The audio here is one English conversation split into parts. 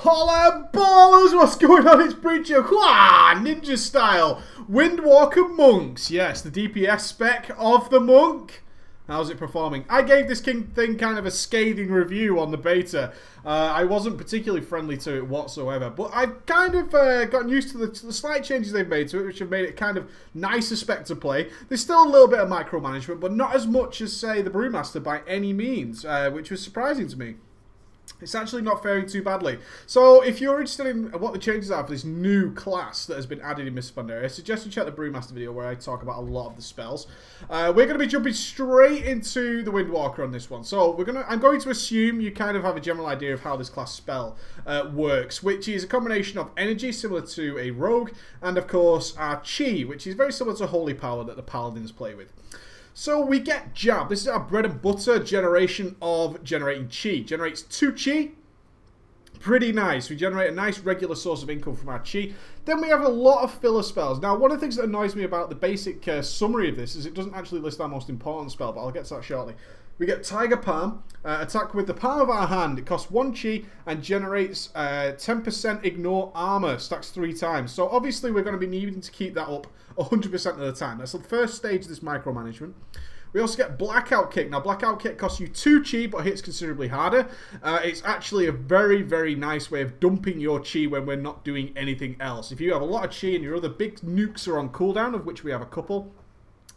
Holla ballers, what's going on? It's Preacher, ninja style. Windwalker monks, yes, the DPS spec of the monk. How's it performing? I gave this thing kind of a scathing review on the beta. I wasn't particularly friendly to it whatsoever, but I've kind of gotten used to the slight changes they've made to it, which have made it kind of nicer spec to play. There's still a little bit of micromanagement, but not as much as, say, the Brewmaster by any means, which was surprising to me. It's actually not faring too badly. So if you're interested in what the changes are for this new class that has been added in Mr. Pandora, I suggest you check the Brewmaster video where I talk about a lot of the spells. We're going to be jumping straight into the Windwalker on this one. So I'm going to assume you kind of have a general idea of how this class spell works, which is a combination of energy similar to a rogue, and of course our chi, which is very similar to holy power that the paladins play with. So we get Jab. This is our bread and butter generation of generating chi. Generates 2 chi. Pretty nice. We generate a nice regular source of income from our chi. Then we have a lot of filler spells. Now, one of the things that annoys me about the basic summary of this is it doesn't actually list our most important spell, but I'll get to that shortly. We get Tiger Palm. Attack with the palm of our hand. It costs 1 chi and generates 10% ignore armor. Stacks 3 times. So obviously we're going to be needing to keep that up 100% of the time. That's the first stage of this micromanagement. We also get Blackout Kick. Now, Blackout Kick costs you 2 chi, but hits considerably harder. It's actually a very, very nice way of dumping your chi when we're not doing anything else. If you have a lot of chi and your other big nukes are on cooldown, of which we have a couple,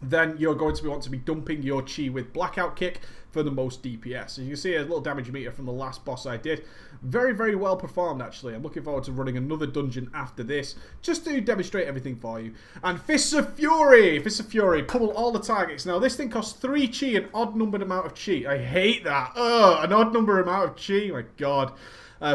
then you're going to want to be dumping your chi with Blackout Kick for the most DPS. As you can see, a little damage meter from the last boss I did. Very, very well performed, actually. I'm looking forward to running another dungeon after this, just to demonstrate everything for you. And Fists of Fury! Fists of Fury, pummel all the targets. Now, this thing costs 3 chi, an odd-numbered amount of chi. I hate that. Ugh, an odd-numbered amount of chi. My God.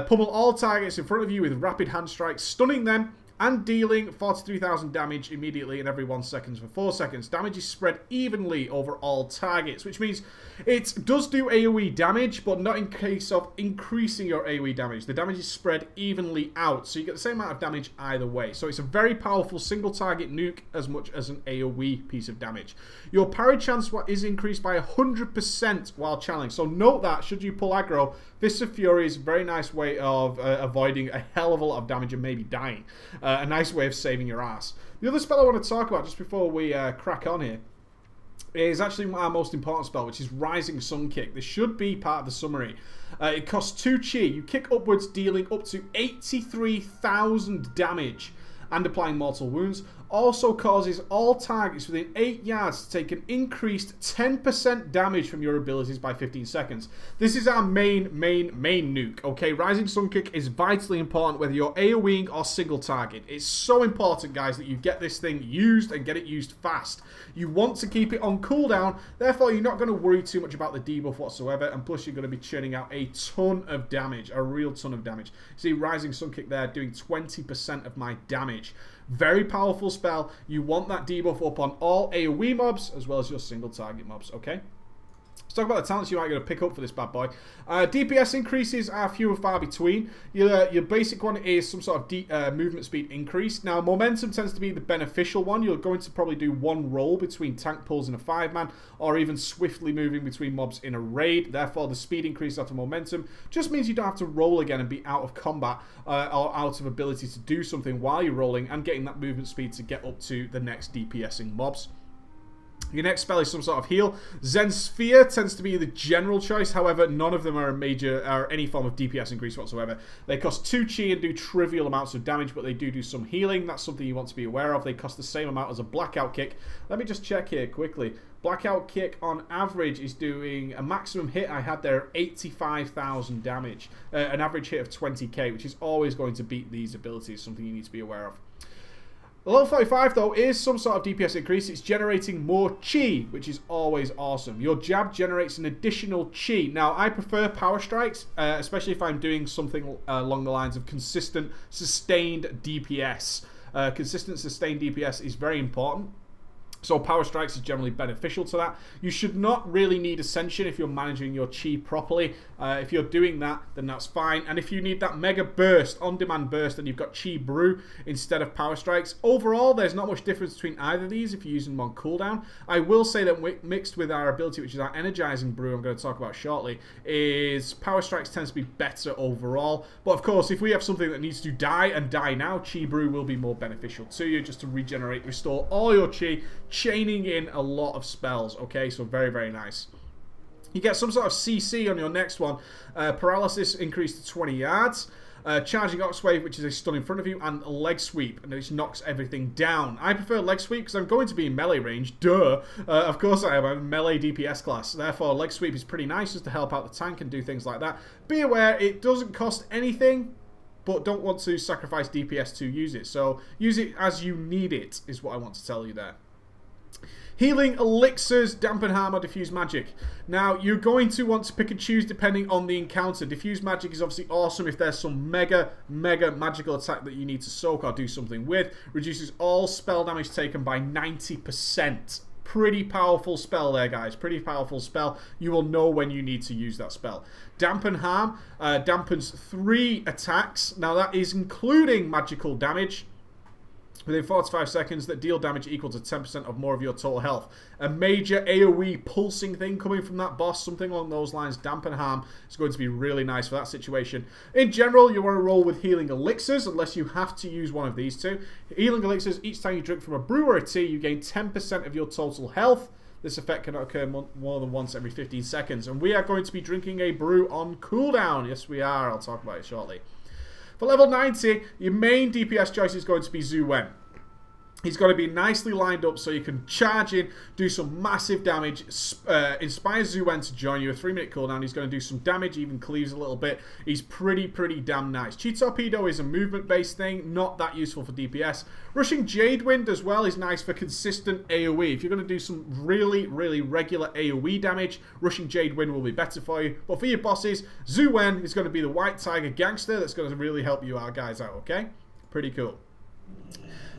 Pummel all targets in front of you with rapid hand strikes, stunning them, and dealing 43,000 damage immediately in every 1 second for 4 seconds. Damage is spread evenly over all targets, which means it does do AoE damage, but not in case of increasing your AoE damage. The damage is spread evenly out, so you get the same amount of damage either way. So it's a very powerful single target nuke as much as an AoE piece of damage. Your parry chance is increased by 100% while challenged. So note that, should you pull aggro, Fists of Fury is a very nice way of avoiding a hell of a lot of damage and maybe dying. A nice way of saving your ass. The other spell I want to talk about just before we crack on here is actually our most important spell, which is Rising Sun Kick. This should be part of the summary. It costs 2 chi. You kick upwards, dealing up to 83,000 damage and applying mortal wounds. Also causes all targets within 8 yards to take an increased 10% damage from your abilities by 15 seconds. This is our main nuke, okay? Rising Sun Kick is vitally important whether you're AoEing or single target. It's so important, guys, that you get this thing used and get it used fast. You want to keep it on cooldown, therefore you're not going to worry too much about the debuff whatsoever, and plus you're going to be churning out a ton of damage, a real ton of damage. See, Rising Sun Kick there doing 20% of my damage. Very powerful spell. You want that debuff up on all AoE mobs as well as your single target mobs, okay? Let's talk about the talents you might going to pick up for this bad boy. DPS increases are few and far between. Your basic one is some sort of movement speed increase. Now, momentum tends to be the beneficial one. You're going to probably do 1 roll between tank pulls in a 5-man, or even swiftly moving between mobs in a raid. Therefore, the speed increase after momentum just means you don't have to roll again and be out of combat or out of ability to do something while you're rolling and getting that movement speed to get up to the next DPSing mobs. Your next spell is some sort of heal. Zen Sphere tends to be the general choice. However, none of them are any form of DPS increase whatsoever. They cost 2 chi and do trivial amounts of damage, but they do some healing. That's something you want to be aware of. They cost the same amount as a Blackout Kick. Let me just check here quickly. Blackout Kick on average is doing a maximum hit I had there 85,000 damage. An average hit of 20k, which is always going to beat these abilities. Something you need to be aware of. The level 45 though is some sort of DPS increase. It's generating more chi, which is always awesome. Your jab generates an additional chi. Now, I prefer power strikes, especially if I'm doing something along the lines of consistent, sustained DPS. Consistent, sustained DPS is very important. So Power Strikes is generally beneficial to that. You should not really need Ascension if you're managing your chi properly. If you're doing that, then that's fine. And if you need that mega burst, on-demand burst, then you've got Chi Brew instead of Power Strikes. Overall, there's not much difference between either of these if you're using them on cooldown. I will say that mixed with our ability, which is our Energizing Brew I'm going to talk about shortly, is Power Strikes tends to be better overall. But of course, if we have something that needs to die and die now, Chi Brew will be more beneficial to you just to regenerate, restore all your Chi, chaining in a lot of spells. Okay, so very, very nice. You get some sort of CC on your next one. Paralysis increased to 20 yards. Charging Oxwave, which is a stun in front of you, and a Leg Sweep, and this knocks everything down. I prefer Leg Sweep because I'm going to be in melee range. Duh! Of course I am. I'm a melee DPS class. Therefore, Leg Sweep is pretty nice just to help out the tank and do things like that. Be aware, it doesn't cost anything, but don't want to sacrifice DPS to use it. So use it as you need it, is what I want to tell you there. Healing Elixirs, Dampen Harm or Diffuse Magic. Now, you're going to want to pick and choose depending on the encounter. Diffuse Magic is obviously awesome if there's some mega magical attack that you need to soak or do something with. Reduces all spell damage taken by 90%. Pretty powerful spell there, guys. Pretty powerful spell. You will know when you need to use that spell. Dampen Harm dampens 3 attacks. Now, that is including magical damage within 45 seconds that deal damage equal to 10% of more of your total health. A major AoE pulsing thing coming from that boss, something along those lines. Dampen Harm is going to be really nice for that situation. In general, you want to roll with Healing Elixirs unless you have to use one of these two. Healing Elixirs, each time you drink from a brew or a tea, you gain 10% of your total health. This effect cannot occur more than once every 15 seconds. And we are going to be drinking a brew on cooldown. Yes, we are. I'll talk about it shortly. For level 90, your main DPS choice is going to be Zhu Wen. He's got to be nicely lined up so you can charge in, do some massive damage, inspire Zhu Wen to join you, a 3-minute cooldown. He's going to do some damage, even cleaves a little bit. He's pretty damn nice. Chi Torpedo is a movement-based thing, not that useful for DPS. Rushing Jade Wind as well is nice for consistent AoE. If you're going to do some really regular AoE damage, Rushing Jade Wind will be better for you. But for your bosses, Zhu Wen is going to be the White Tiger Gangster that's going to really help you guys out, okay? Pretty cool.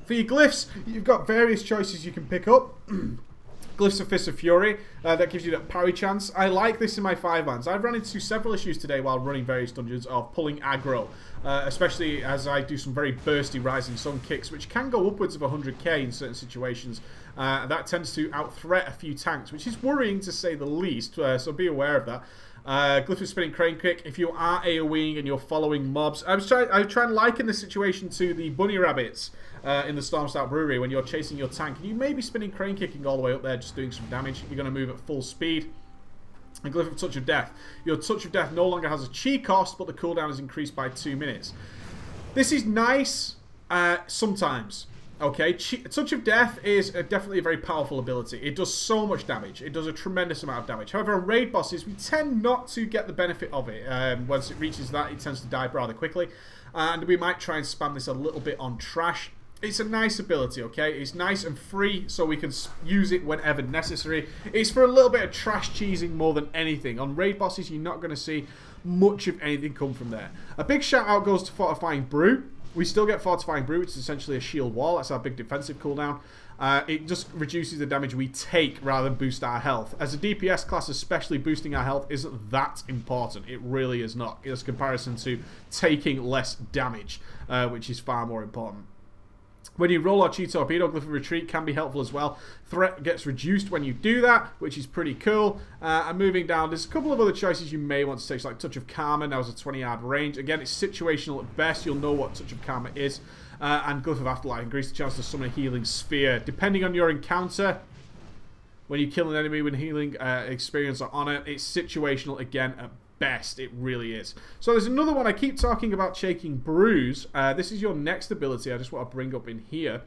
For your Glyphs, you've got various choices you can pick up. Glyphs of Fist of Fury, that gives you that parry chance. I like this in my 5-mans. I've run into several issues today while running various dungeons of pulling aggro, especially as I do some very bursty Rising Sun kicks, which can go upwards of 100k in certain situations. That tends to out-threat a few tanks, which is worrying to say the least, so be aware of that. Glyphs of Spinning Crane Kick, if you are AoEing and you're following mobs, I try and liken this situation to the bunny rabbits in the Stormstout Brewery when you're chasing your tank. You may be spinning crane kicking all the way up there, just doing some damage. You're going to move at full speed. And Glyph of Touch of Death. Your Touch of Death no longer has a chi cost, but the cooldown is increased by 2 minutes. This is nice sometimes. Okay, Touch of Death is definitely a very powerful ability. It does so much damage. It does a tremendous amount of damage. However, on raid bosses, we tend not to get the benefit of it. Once it reaches that, it tends to die rather quickly. And we might try and spam this a little bit on trash. It's a nice ability, okay? It's nice and free, so we can use it whenever necessary. It's for a little bit of trash cheesing more than anything. On raid bosses, you're not going to see much of anything come from there. A big shout out goes to Fortifying Brew. We still get Fortifying Brew, which is essentially a shield wall. That's our big defensive cooldown. It just reduces the damage we take rather than boost our health. As a DPS class, especially, boosting our health isn't that important. It really is not, in comparison to taking less damage, which is far more important. When you roll our Chi Torpedo, Glyph of Retreat can be helpful as well. Threat gets reduced when you do that, which is pretty cool. And moving down, there's a couple of other choices you may want to take, like Touch of Karma. Now it's a 20-yard range. Again, it's situational at best. You'll know what Touch of Karma is. And Glyph of Afterlife increases the chance to summon a healing sphere. Depending on your encounter, when you kill an enemy with healing experience or honor, it's situational again at best. It really is. So there's another one. I keep talking about Shaking Brews. This is your next ability I just want to bring up in here.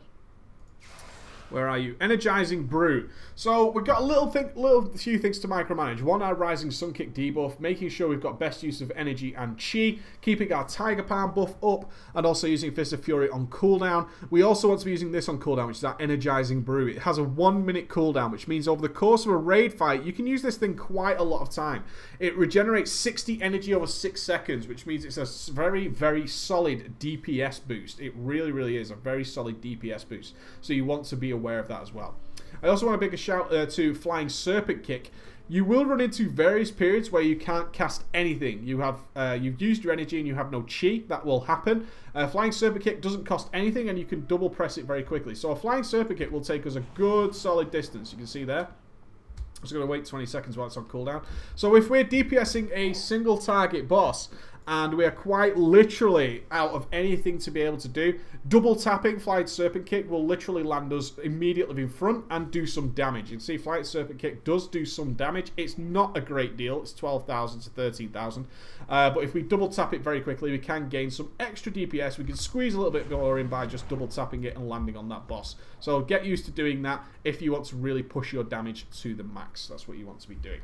Where are you? Energizing Brew. So we've got a few things to micromanage. One, our Rising Sun Kick debuff, making sure we've got best use of energy and chi, keeping our Tiger Palm buff up, and also using Fist of Fury on cooldown. We also want to be using this on cooldown, which is our Energizing Brew. It has a 1-minute cooldown, which means over the course of a raid fight, you can use this thing quite a lot of time. It regenerates 60 energy over 6 seconds, which means it's a very solid DPS boost. It really is a very solid DPS boost. So you want to be aware of that as well. I also want to make a shout to Flying Serpent Kick. You will run into various periods where you can't cast anything. You have you've used your energy and you have no chi. That will happen. Flying Serpent Kick doesn't cost anything, and you can double press it very quickly. So a Flying Serpent Kick will take us a good solid distance. You can see there. I'm just going to wait 20 seconds while it's on cooldown. So if we're DPSing a single target boss, and we are quite literally out of anything to be able to do, double tapping Flying Serpent Kick will literally land us immediately in front and do some damage. You can see Flying Serpent Kick does do some damage. It's not a great deal. It's 12,000 to 13,000. But if we double tap it very quickly, we can gain some extra DPS. We can squeeze a little bit more in by just double tapping it and landing on that boss. So get used to doing that if you want to really push your damage to the max. That's what you want to be doing.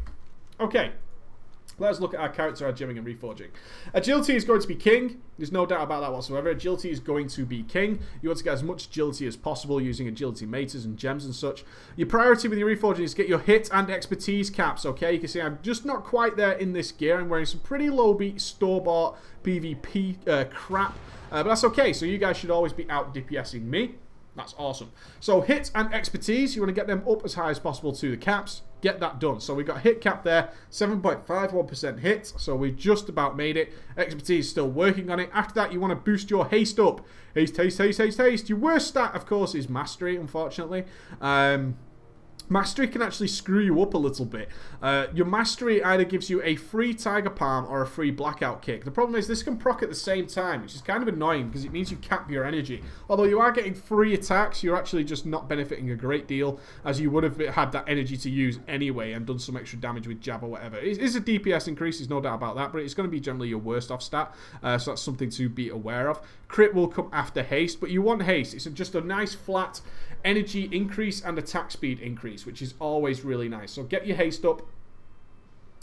Okay. Let's look at our character, our gemming and reforging. Agility is going to be king. There's no doubt about that whatsoever. Agility is going to be king. You want to get as much agility as possible using agility meters and gems and such. Your priority with your reforging is get your hit and expertise caps, okay? You can see I'm just not quite there in this gear. I'm wearing some pretty low beat store-bought PvP crap. But that's okay. So you guys should always be out DPSing me. That's awesome. So hit and expertise, you want to get them up as high as possible to the caps. Get that done. So we got hit cap there, 7.51% hit. So we just about made it. Expertise still working on it. After that, you want to boost your haste up. Haste, haste, haste, haste, haste. Your worst stat, of course, is mastery, unfortunately. Mastery can actually screw you up a little bit. Your mastery either gives you a free Tiger Palm or a free Blackout Kick. The problem is this can proc at the same time, which is kind of annoying because it means you cap your energy. Although you are getting free attacks, you're actually just not benefiting a great deal, as you would have had that energy to use anyway and done some extra damage with jab or whatever. It is a DPS increase, there's no doubt about that, but it's going to be generally your worst off stat, so that's something to be aware of. Crit will come after haste, but you want haste. It's just a nice flat energy increase and attack speed increase, which is always really nice. So get your haste up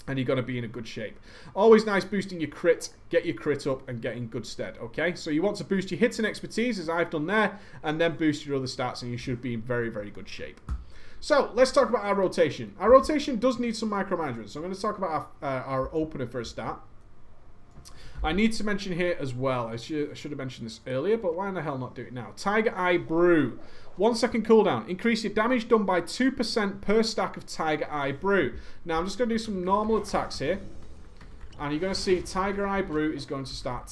and you're going to be in a good shape. Always nice boosting your crit, get your crit up and get in good stead, okay? So you want to boost your hits and expertise, as I've done there, and then boost your other stats, and you should be in very, very good shape. So let's talk about our rotation. Our rotation does need some micromanagement, so I'm going to talk about our opener for a start. I need to mention here as well, I should have mentioned this earlier, but why in the hell not do it now? Tiger Eye Brew. 1 second cooldown. Increase your damage done by 2% per stack of Tiger Eye Brew. Now I'm just going to do some normal attacks here. And you're going to see Tiger Eye Brew is going to start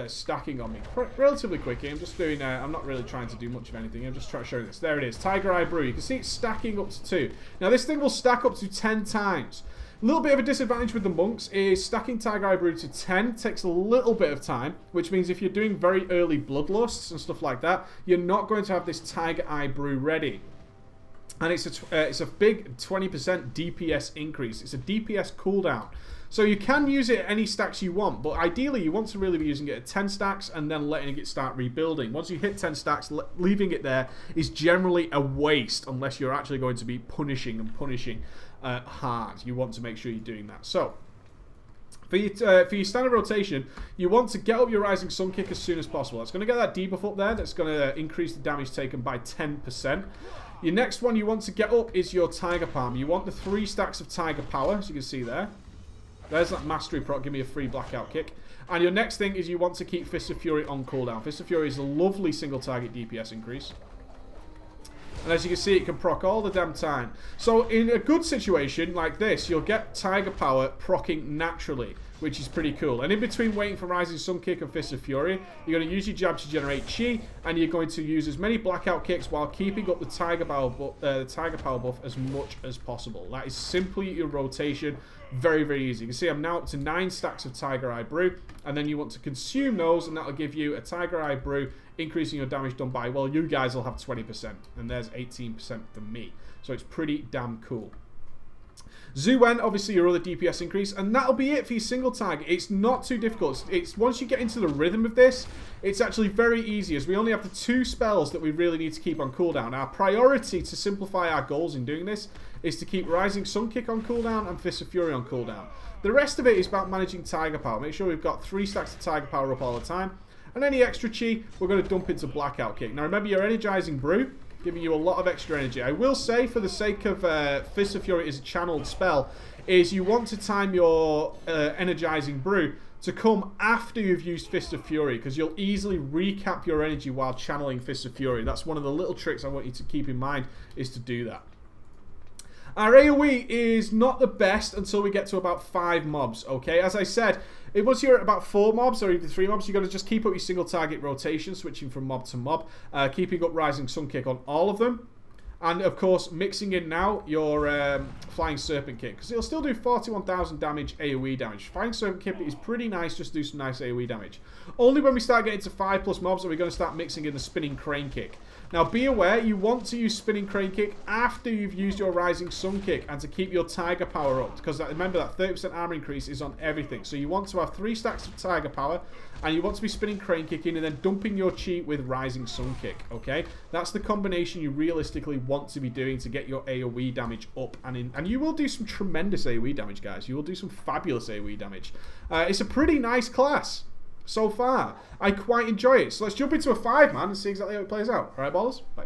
stacking on me relatively quickly. I'm just doing, I'm not really trying to do much of anything. I'm just trying to show you this. There it is, Tiger Eye Brew. You can see it's stacking up to 2. Now this thing will stack up to 10 times. A little bit of a disadvantage with the monks is stacking Tiger Eye Brew to 10 takes a little bit of time, which means if you're doing very early bloodlusts and stuff like that, you're not going to have this Tiger Eye Brew ready. And it's a big 20% DPS increase. It's a DPS cooldown. So you can use it at any stacks you want, but ideally you want to really be using it at 10 stacks and then letting it start rebuilding. Once you hit 10 stacks, leaving it there is generally a waste unless you're actually going to be punishing and punishing hard. You want to make sure you're doing that. So for your standard rotation, you want to get up your Rising Sun Kick as soon as possible. That's going to get that debuff up there. That's going to increase the damage taken by 10%. Your next one you want to get up is your Tiger Palm. You want the 3 stacks of Tiger Power, as you can see there. There's that Mastery proc, give me a free Blackout Kick. And your next thing is you want to keep Fist of Fury on cooldown. Fist of Fury is a lovely single target DPS increase. And as you can see, it can proc all the damn time. So in a good situation like this, you'll get Tiger Power procking naturally, which is pretty cool. And in between waiting for Rising Sun Kick and Fist of Fury, you're going to use your jab to generate chi, and you're going to use as many Blackout Kicks while keeping up the Tiger Power buff as much as possible. That is simply your rotation. Very, very easy. You can see I'm now up to 9 stacks of Tiger Eye Brew, and then you want to consume those, and that'll give you a Tiger Eye Brew, increasing your damage done by, well, you guys will have 20%, and there's 18% for me. So it's pretty damn cool. Zuen, obviously your other DPS increase, and that'll be it for your single target. It's not too difficult. It's once you get into the rhythm of this, it's actually very easy, as we only have the 2 spells that we really need to keep on cooldown. Our priority to simplify our goals in doing this is to keep Rising Sun Kick on cooldown and Fist of Fury on cooldown. The rest of it is about managing Tiger Power. Make sure we've got 3 stacks of Tiger Power up all the time, and any extra chi we're going to dump into Blackout Kick. Now remember, your Energizing Brew giving you a lot of extra energy. I will say, for the sake of Fist of Fury is a channeled spell, is you want to time your Energizing Brew to come after you've used Fist of Fury, because you'll easily recap your energy while channeling Fist of Fury. That's one of the little tricks I want you to keep in mind, is to do that. Our AoE is not the best until we get to about 5 mobs, okay? As I said, once you're at about 4 mobs or even 3 mobs, you've got to just keep up your single target rotation, switching from mob to mob, keeping up Rising Sun Kick on all of them. And, of course, mixing in now your Flying Serpent Kick, because it'll still do 41,000 damage, AoE damage. Flying Serpent Kick is pretty nice, just to do some nice AoE damage. Only when we start getting to 5+ mobs are we going to start mixing in the Spinning Crane Kick. Now, be aware, you want to use Spinning Crane Kick after you've used your Rising Sun Kick and to keep your Tiger Power up, because remember that 30% armor increase is on everything. So you want to have 3 stacks of Tiger Power, and you want to be Spinning Crane Kicking and then dumping your chi with Rising Sun Kick, okay? That's the combination you realistically want to be doing to get your AoE damage up. And you will do some tremendous AoE damage, guys. You will do some fabulous AoE damage. It's a pretty nice class so far. I quite enjoy it. So let's jump into a 5, man, and see exactly how it plays out. Alright, ballers? Bye.